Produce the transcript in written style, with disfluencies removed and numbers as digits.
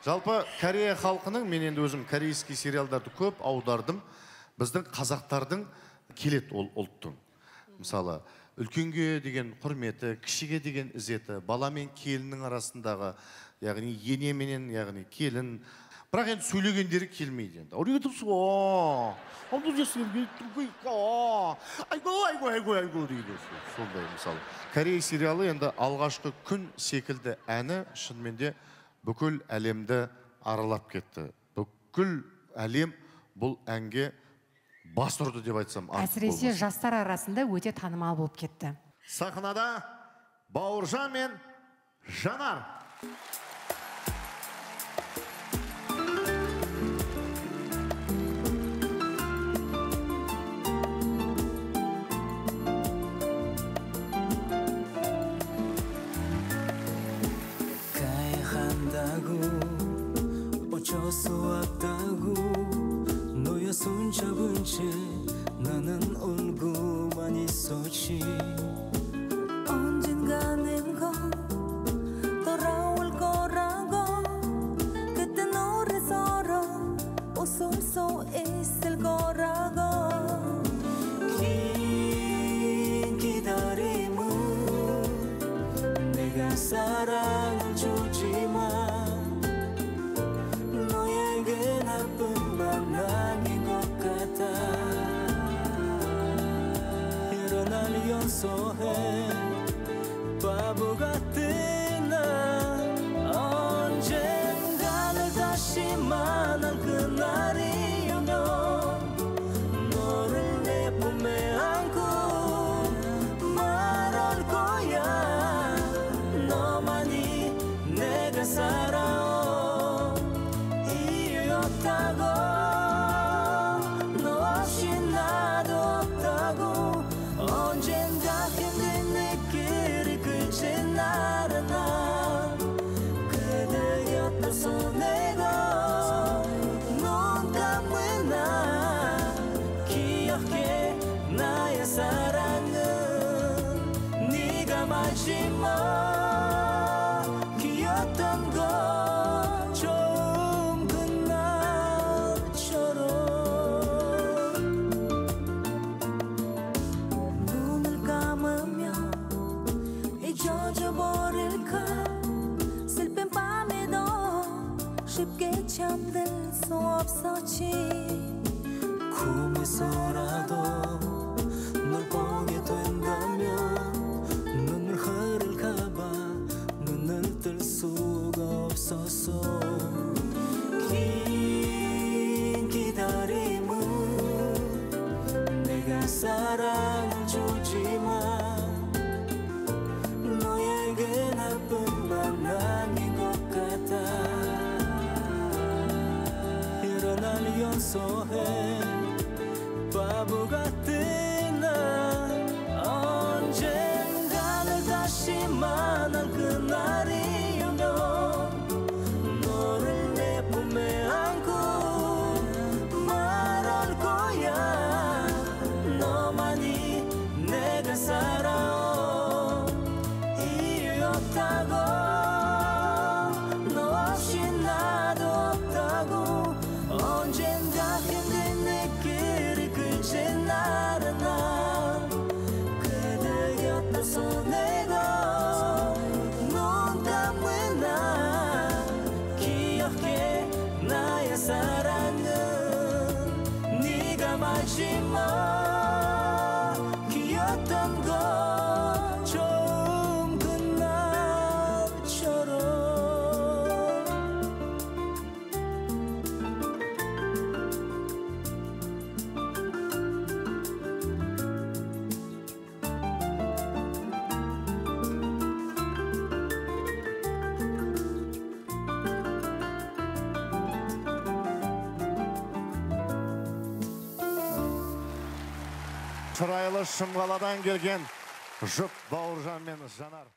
Жалпы Корея халқының, мен енді өзім корейский сериалдарды көп аудардым. Біздің қазақтардың келет ол ұлттың. Мысалы, үлкенге деген құрметі, кішіге деген ізеті, бала мен келіннің арасындағы, яғни ене менен, яғни келін. Бірақ енді сөйлегендері келмейді енді. Айго дейді. Сондай мысалы. Корея сериалы енді алғашқы күн секілді әні шынымен бүкіл әлемді аралап кетті. Бүкіл әлем бұл әнге бас ұрды деп айтсам. Әсіресе жастар арасында өте танымал болып кетті. Сахнада Бауыржан мен Жанар. 어쩔 수 없다고 너의 손 잡은 채 나는 울고만 있었지 언젠가는 건 돌아올 거라고 그때 우리 서로 웃을 수 있을 거라고 긴 기다림은 내가 사랑을 주지만 나쁜 만남인 것 같아 이런 날 용서해 바보 같은 나 언젠가를 다시 만날 그날이 오면 너를 내 품에 안고 말할 거야 너만이 내가 살아온 없다고 너 없이 나도 없다고 언젠가 힘든 내 길이 그친 날은 나 그대 곁에서 내가 눈 감은 나 기억해 나의 사랑은 네가 마지막 기였던 거죠 잊어버릴까 슬픈 밤에도 쉽게 잠들 수 없었지 꿈에서라도 널 보게 된다면 눈물 흐를까봐 눈을 뜰 수가 없었어 긴 기다림은 내가 사랑을 주지만 너에게 나쁜 만남인 것 같아 이런 날 용서해 바보 같은 나 언젠가를 다시 만날 그날이 오면 너를 내 품에 안고 말할 거야 너만이 내가 살아온 없다고 너 없이 나도 없다고 언젠가 힘든 내 길이 그친 날은 나 그대 곁에서 내가 눈 감은 나 기억해 나의 사랑은 네가 마지막 기였던 거죠 Шырайлы Шымқаладан келген жұп Бауыржан мен Жанар.